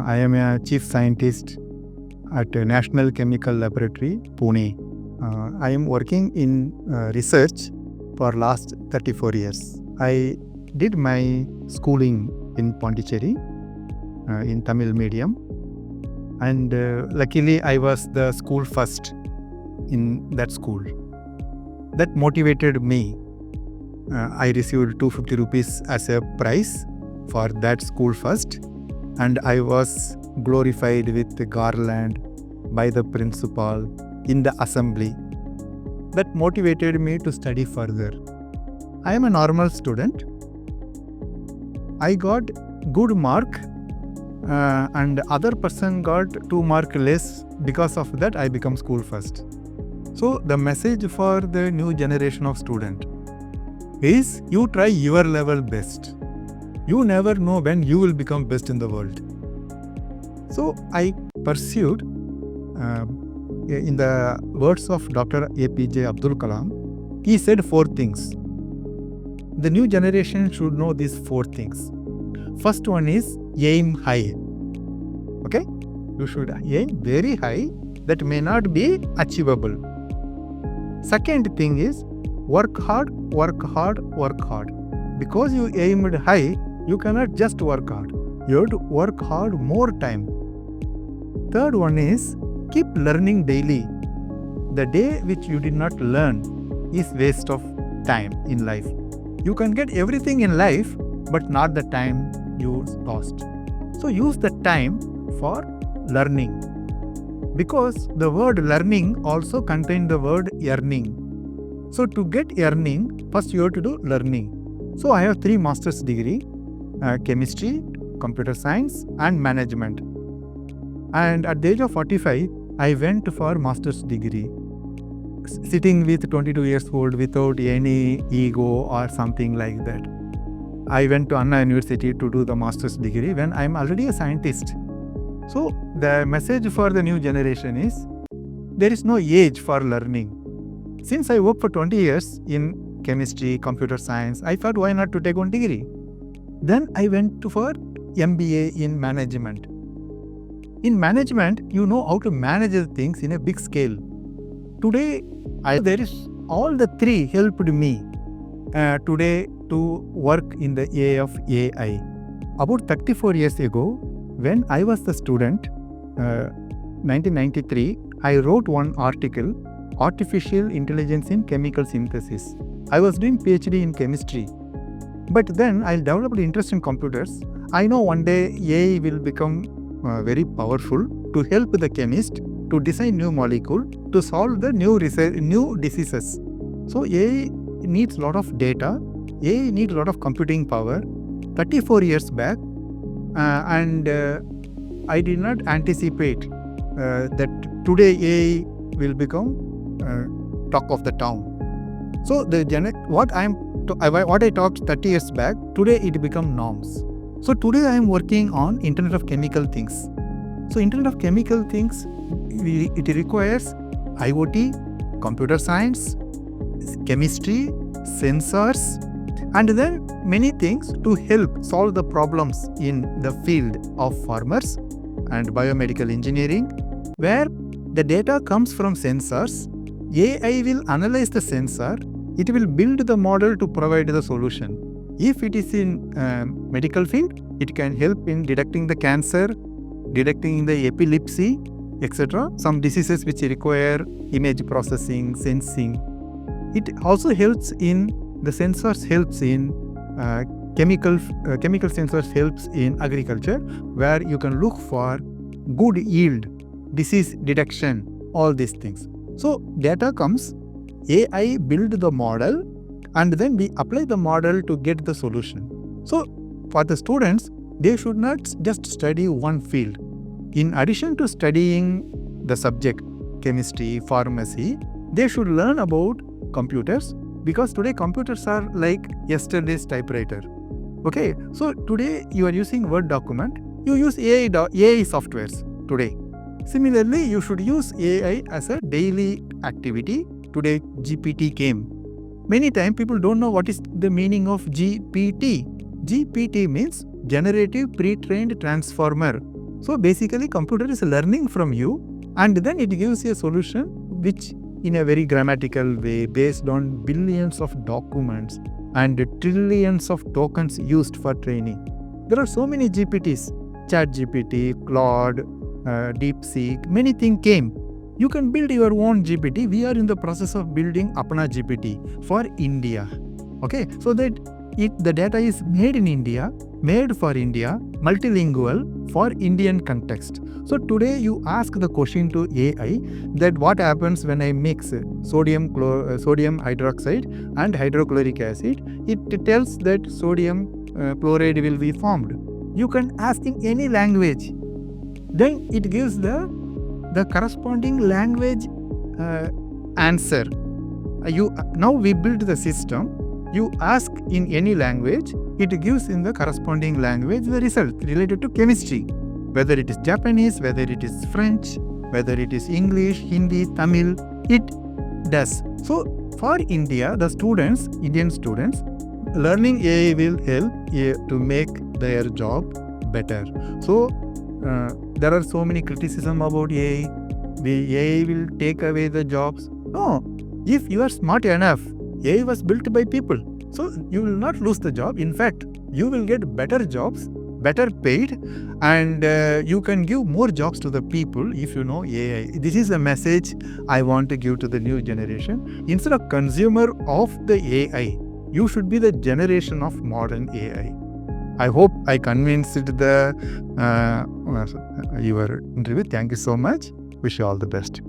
I am a chief scientist at a National Chemical Laboratory, Pune. I am working in research for last 34 years. I did my schooling in Pondicherry in Tamil medium, and luckily I was the school first in that school. That motivated me. I received 250 rupees as a prize for that school first, and I was glorified with the garland by the principal in the assembly. That motivated me to study further. I am a normal student. I got good mark and other person got 2 mark less. Because of that I become school first. So the message for the new generation of student is you try your level best. You never know when you will become best in the world. So I pursued, in the words of Dr. APJ Abdul Kalam, he said 4 things. The new generation should know these 4 things. First one is aim high. Okay? You should aim very high. That may not be achievable. Second thing is work hard, work hard, work hard. Because you aimed high, you cannot just work hard. You have to work hard more time. Third one is keep learning daily. The day which you did not learn is waste of time in life. You can get everything in life, but not the time you lost. So use the time for learning. Because the word learning also contains the word earning. So to get earning, first you have to do learning. So I have 3 master's degree, chemistry, computer science and management. And at the age of 45, I went for master's degree. Sitting with 22 years old without any ego or something like that. I went to Anna University to do the master's degree when I am already a scientist. So the message for the new generation is there is no age for learning. Since I worked for 20 years in chemistry, computer science, I thought why not to take one degree. Then I went for MBA in management. In management, you know how to manage things in a big scale. Today, there is all the 3 helped me today to work in the area of AI. About 34 years ago, when I was the student, 1993, I wrote one article, Artificial Intelligence in Chemical Synthesis. I was doing PhD in chemistry. But then I developed interest in computers. I know one day AI will become very powerful to help the chemist to design new molecule to solve the new diseases. So AI needs a lot of data. AI needs a lot of computing power. 34 years back, and I did not anticipate that today AI will become talk of the town. So what I talked 30 years back, today it become norms. So today I am working on Internet of Chemical Things. So Internet of Chemical Things, it requires IoT, computer science, chemistry, sensors, and then many things to help solve the problems in the field of farmers and biomedical engineering, where the data comes from sensors. AI will analyze the sensor. It will build the model to provide the solution. If it is in medical field, it can help in detecting the cancer, detecting the epilepsy, etc. Some diseases which require image processing, sensing. It also helps in the sensors helps in chemical sensors helps in agriculture, where you can look for good yield, disease detection, all these things. So data comes, AI build the model, and then we apply the model to get the solution. So for the students, they should not just study one field. In addition to studying the subject, chemistry, pharmacy, they should learn about computers, because today computers are like yesterday's typewriter. Okay, so today you are using Word document, you use AI softwares today. Similarly, you should use AI as a daily activity. Today GPT came. Many times people don't know what is the meaning of GPT. GPT means Generative Pre-trained Transformer. So basically computer is learning from you, and then it gives you a solution which in a very grammatical way based on billions of documents and trillions of tokens used for training. There are so many GPTs, ChatGPT, Claude, DeepSeek, many things came. You can build your own GPT. We are in the process of building Apna GPT for India. Okay, so that the data is made in India, made for India, multilingual for Indian context. So today you ask the question to AI that what happens when I mix sodium hydroxide and hydrochloric acid. It tells that sodium chloride will be formed. You can ask in any language. Then it gives the corresponding language answer. Now we build the system. You ask in any language, it gives in the corresponding language the result related to chemistry. Whether it is Japanese, whether it is French, whether it is English, Hindi, Tamil, it does. So for India, the students, Indian students, learning AI will help to make their job better. So there are so many criticism about AI. The AI will take away the jobs. No, if you are smart enough, AI was built by people. So you will not lose the job. In fact, you will get better jobs, better paid, and you can give more jobs to the people if you know AI. This is a message I want to give to the new generation. Instead of consumer of the AI, you should be the generation of modern AI. I hope I convinced your interview. Thank you so much. Wish you all the best.